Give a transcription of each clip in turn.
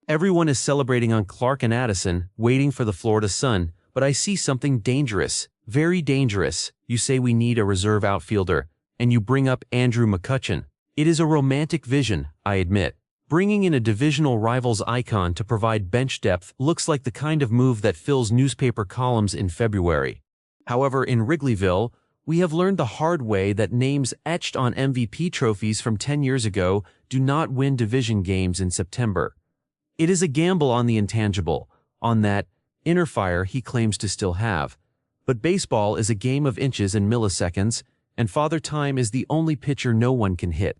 Everyone is celebrating on Clark and Addison, waiting for the Florida sun, but I see something dangerous, very dangerous. You say we need a reserve outfielder, and you bring up Andrew McCutchen. It is a romantic vision, I admit. Bringing in a divisional rival's icon to provide bench depth looks like the kind of move that fills newspaper columns in February. However, in Wrigleyville, we have learned the hard way that names etched on MVP trophies from 10 years ago do not win division games in September. It is a gamble on the intangible, on that inner fire he claims to still have. But baseball is a game of inches and milliseconds, and Father Time is the only pitcher no one can hit.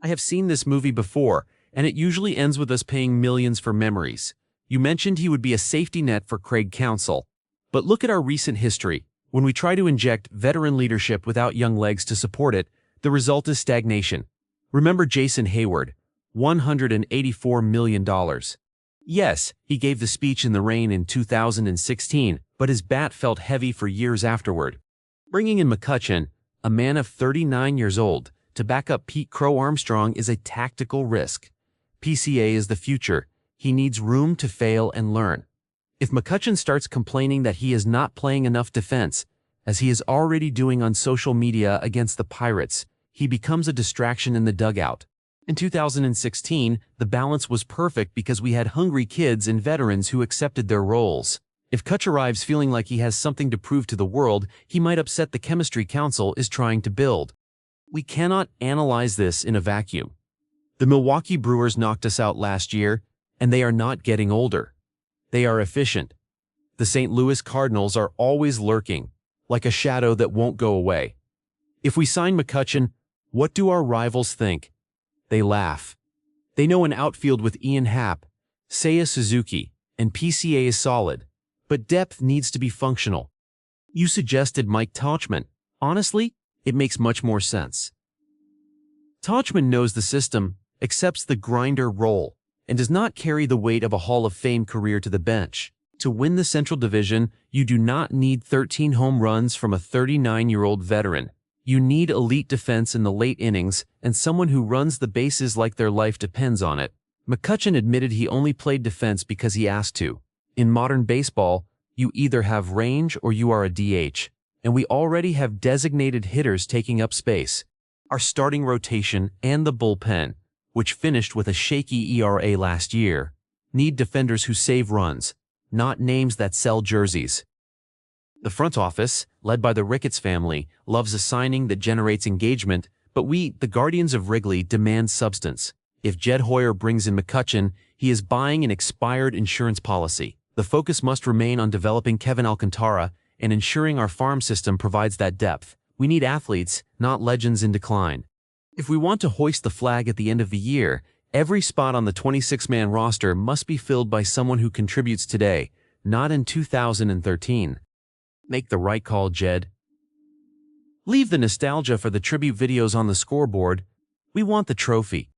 I have seen this movie before, and it usually ends with us paying millions for memories. You mentioned he would be a safety net for Craig Counsell. But look at our recent history. When we try to inject veteran leadership without young legs to support it, the result is stagnation. Remember Jason Hayward, $184 million. Yes, he gave the speech in the rain in 2016, but his bat felt heavy for years afterward. Bringing in McCutchen, a man of 39 years old, to back up Pete Crow Armstrong is a tactical risk. PCA is the future. He needs room to fail and learn. If McCutchen starts complaining that he is not playing enough defense, as he is already doing on social media against the Pirates, he becomes a distraction in the dugout. In 2016, the balance was perfect because we had hungry kids and veterans who accepted their roles. If Kutch arrives feeling like he has something to prove to the world, he might upset the chemistry Counsell is trying to build. We cannot analyze this in a vacuum. The Milwaukee Brewers knocked us out last year, and they are not getting older. They are efficient. The St. Louis Cardinals are always lurking, like a shadow that won't go away. If we sign McCutchen, what do our rivals think? They laugh. They know an outfield with Ian Happ, Seiya Suzuki, and PCA is solid, but depth needs to be functional. You suggested Mike Tauchman. Honestly, it makes much more sense. Tauchman knows the system, accepts the grinder role, and does not carry the weight of a Hall of Fame career to the bench. To win the Central Division, you do not need 13 home runs from a 39-year-old veteran. You need elite defense in the late innings and someone who runs the bases like their life depends on it. McCutchen admitted he only played defense because he asked to. In modern baseball, you either have range or you are a DH, and we already have designated hitters taking up space. Our starting rotation and the bullpen, which finished with a shaky ERA last year, need defenders who save runs, not names that sell jerseys. The front office, led by the Ricketts family, loves a signing that generates engagement, but we, the guardians of Wrigley, demand substance. If Jed Hoyer brings in McCutchen, he is buying an expired insurance policy. The focus must remain on developing Kevin Alcantara and ensuring our farm system provides that depth. We need athletes, not legends in decline. If we want to hoist the flag at the end of the year, every spot on the 26-man roster must be filled by someone who contributes today, not in 2013. Make the right call, Jed. Leave the nostalgia for the tribute videos on the scoreboard. We want the trophy.